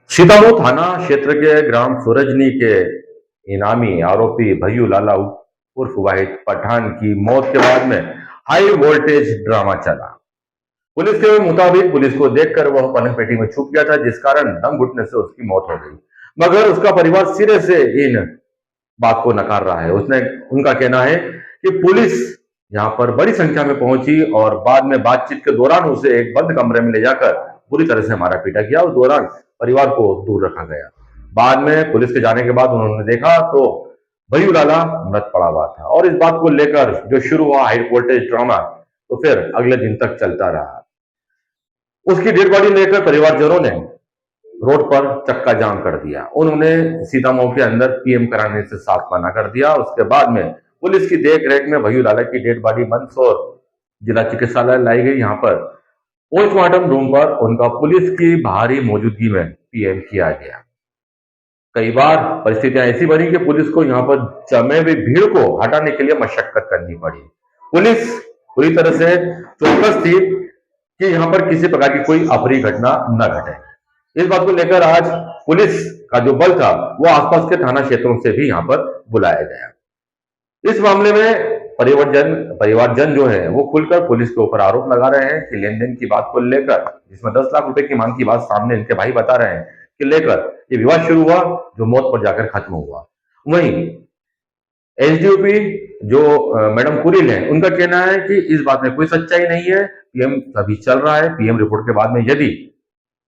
सीतामऊ थाना क्षेत्र के ग्राम सूरजनी के इनामी आरोपी भय्यू लाला उर्फ वाहिद पठान की मौत के बाद में हाई वोल्टेज ड्रामा चला। पुलिस के मुताबिक पुलिस को देखकर वह पनक पेटी में छुप गया था, जिस कारण दम घुटने से उसकी मौत हो गई। मगर उसका परिवार सिरे से इन बात को नकार रहा है। उसने उनका कहना है कि पुलिस यहाँ पर बड़ी संख्या में पहुंची और बाद में बातचीत के दौरान उसे एक बंद कमरे में ले जाकर बुरी तरह से मारा पीटा किया। उस दौरान परिवार को दूर रखा गया। बाद में पुलिस के जाने के बाद उन्होंने देखा तो भय्यू लाला मृत पड़ा हुआ था और इस बात को लेकर जो शुरू हुआ हाई वोल्टेज ड्रामा, तो फिर अगले दिन तक चलता रहा। उसकी डेड बॉडी लेकर परिवारजनों ने रोड पर चक्का जाम कर दिया। उन्होंने सीतामऊ के अंदर पीएम कराने से साफ मना कर दिया। उसके बाद में पुलिस की देख रेख में भय्यू लाला की डेड बॉडी मंदसौर जिला चिकित्सालय लाई गई। यहाँ पर पोस्टमार्टम रूम पर उनका पुलिस की भारी मौजूदगी में पीएम किया गया। कई बार परिस्थितियां ऐसी बनी कि पुलिस को यहाँ पर जमे हुई भीड़ को हटाने के लिए मशक्कत करनी पड़ी। पुलिस पूरी तरह से चौकस थी कि यहाँ पर किसी प्रकार की कोई अप्रिय घटना न घटे। इस बात को लेकर आज पुलिस का जो बल था वो आसपास के थाना क्षेत्रों से भी यहाँ पर बुलाया गया। इस मामले में परिवारजन जो है वो खुलकर पुलिस के ऊपर आरोप लगा रहे हैं कि लेन देन की बात को लेकर, जिसमें 10 लाख रुपए की मांग की बात सामने इनके भाई बता रहे हैं कि लेकर ये विवाद शुरू हुआ, जो मौत पर जाकर खत्म हुआ। वहीं एसडीओपी जो मैडम कुरिल है, उनका कहना है कि इस बात में कोई सच्चाई नहीं है। पीएम अभी चल रहा है। पीएम रिपोर्ट के बाद में यदि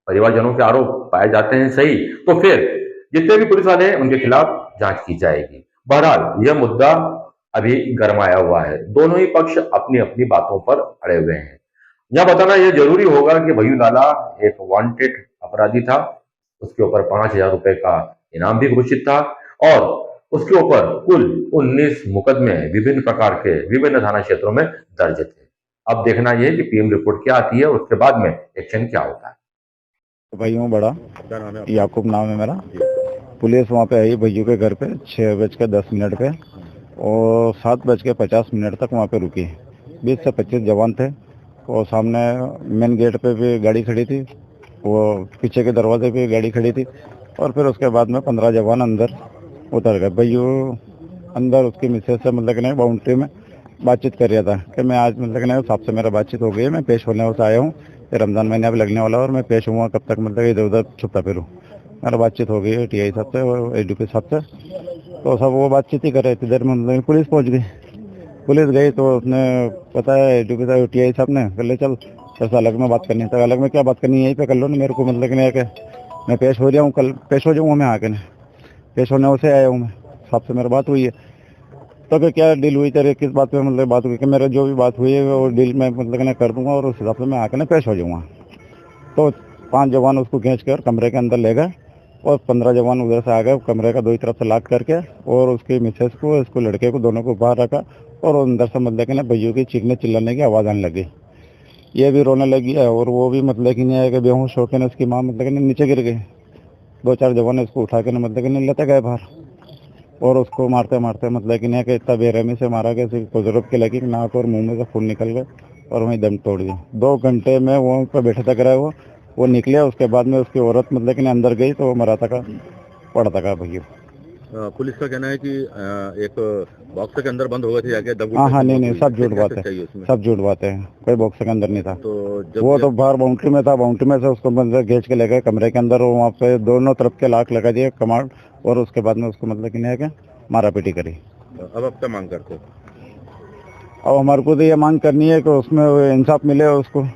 परिवारजनों के आरोप पाए जाते हैं सही, तो फिर जितने भी पुलिस वाले हैं उनके खिलाफ जांच की जाएगी। बहरहाल यह मुद्दा अभी गरमाया हुआ है। दोनों ही पक्ष अपनी अपनी बातों पर अड़े हुए हैं। यह बताना यह जरूरी होगा कि भय्यू लाला एक वांटेड अपराधी था। उसके ऊपर 5,000 रुपए का इनाम भी घोषित था और उसके ऊपर कुल 19 मुकदमे विभिन्न प्रकार के विभिन्न थाना क्षेत्रों में दर्ज थे। अब देखना यह है कि पीएम रिपोर्ट क्या आती है और उसके बाद में एक्शन क्या होता है। भाई हूँ बड़ा क्या नाम है आपका? याकूब नाम है मेरा। जी। पुलिस वहाँ पे आई भैयू के घर पे 6:10 पे और 7:50 तक वहाँ पे रुकी। 20 से 25 जवान थे और सामने मेन गेट पे भी गाड़ी खड़ी थी, वो पीछे के दरवाजे पे गाड़ी खड़ी थी और फिर उसके बाद में 15 जवान अंदर उतर गए। भैयू अंदर उसकी मिसेज से मतलब कि नहीं बाउंड्री में बातचीत कर रहा था कि मैं आज मतलब कि नहीं साहब से मेरा बातचीत हो गई है, मैं पेश होने से आया हूँ, रमजान महीने अब लगने वाला और मैं पेश हुआ कब तक मतलब इधर उधर छुपता फिरूँ। मेरा बातचीत हो गई है टीआई साहब से और एडीपी साहब से, तो सब वो बातचीत ही कर रहे थे। देर में मतलब पुलिस पहुंच गई। पुलिस गई तो उसने पता है एडीपी साहब टीआई साहब ने कर ले चल ऐसा अलग में बात करनी है। तो अलग में क्या बात करनी है, यहीं पे कर लो ना। मेरे को मतलब कि नहीं है कि मैं पेश हो रहा हूँ, कल पेश हो जाऊँगा मैं आके नहीं, पेश होने से आया हूँ मैं, साहब से मेरी बात हुई है। तो फिर क्या डील हुई तेरे, किस बात पे मतलब बात हुई कि मेरा जो भी बात हुई है वो डील मैं मतलब कि कर दूंगा और उस हिसाब से मैं आके ना पेश हो जाऊँगा। तो 5 जवान उसको खींच कर कमरे के अंदर ले गए और 15 जवान उधर से आ गए, कमरे का दो ही तरफ से लॉक करके और उसकी मिसेस को, इसको लड़के को, दोनों को बाहर रखा और अंदर से मतलब कि ना भैयू की चीखने चिल्लाने की आवाज़ आने लगी। ये भी रोने लगी है और वो भी मतलब कि नहीं है कि बेहोश होकर ना उसकी माँ मतलब कि नीचे गिर गई। 2-4 जवान इसको उठा के ना मतलब कि नहीं लेते गए बाहर और उसको मारते मारते मतलब कि नहीं कि इतना बेरहमी से मारा गया, सिर्फ जरूरत के लगी, नाक और मुंह में से खून निकल गए और वहीं दम तोड़ दिया। 2 घंटे में वो पर बैठे तक रहे वो निकले। उसके बाद में उसकी औरत मतलब कि अंदर गई तो वो मरा तक पड़ा तक भैया। पुलिस का कहना है कि एक बॉक्स के अंदर बंद हो गए थे जाके दब। हाँ नहीं सब झूठ बात है, सब झूठ बात है। कोई बॉक्स के अंदर नहीं था। तो वो तो बाहर बाउंड्री में था, बाउंड्री में से उसको मतलब खींच के ले गए कमरे के अंदर। वहाँ पे दोनों तरफ के लाख लगा दिए कमांड और उसके बाद में उसको मतलब कि नहीं है मारा पीटी करी। अब आप क्या मांग करते हो? अब हमारे को तो ये मांग करनी है कि उसमें इंसाफ मिले, उसको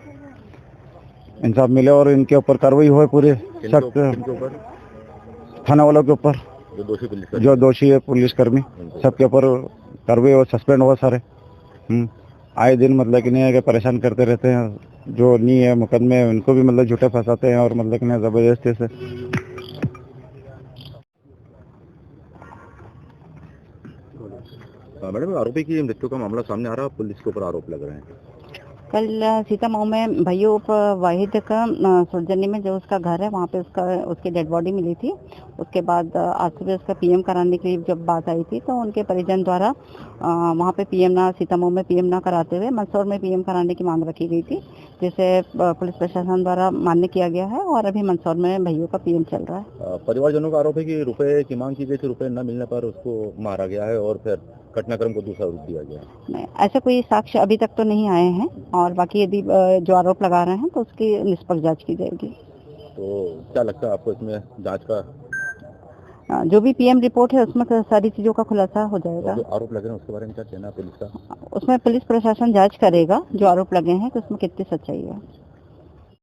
इंसाफ मिले और इनके ऊपर कार्रवाई हो पूरे सख्त थाना वालों के ऊपर, जो दोषी है पुलिसकर्मी, सबके ऊपर कार्रवाई और सस्पेंड हो सारे। आए दिन मतलब कि नहीं है कि परेशान करते रहते हैं, जो नहीं है मुकदमे उनको भी मतलब झूठे फंसाते हैं और मतलब कि नहीं जबरदस्ती से। मैडम, आरोपी की मृत्यु का मामला सामने आ रहा है, पुलिस के ऊपर आरोप लग रहे हैं। कल सीतामऊ में भैयू उप वाहिद का सुरजनी में जो उसका घर है वहाँ पे उसकी डेड बॉडी मिली थी। उसके बाद आज सुबह उसका पीएम कराने की जब बात आई थी तो उनके परिजन द्वारा वहाँ पे सीतामऊ में पीएम ना कराते हुए मंदसौर में पीएम कराने की मांग रखी गई थी, जिसे पुलिस प्रशासन द्वारा मान्य किया गया है और अभी मंदसौर में भैयू का पीएम चल रहा है। परिवारजनों का आरोप है कि रुपए की मांग की गई थी, रुपए न मिलने पर उसको मारा गया है और फिर घटनाक्रम को दूसरा रूप दिया गया। नहीं, ऐसा कोई साक्ष्य अभी तक तो नहीं आए हैं और बाकी यदि जो आरोप लगा रहे हैं तो उसकी निष्पक्ष जांच की जाएगी। तो क्या लगता है आपको इसमें जांच का जो भी पीएम रिपोर्ट है उसमें सारी चीजों का खुलासा हो जाएगा। जो आरोप लग रहे हैं उसके बारे में क्या कहना है पुलिस का? उसमें पुलिस प्रशासन जांच करेगा जो आरोप लगे हैं कि उसमें कितनी सच्चाई है।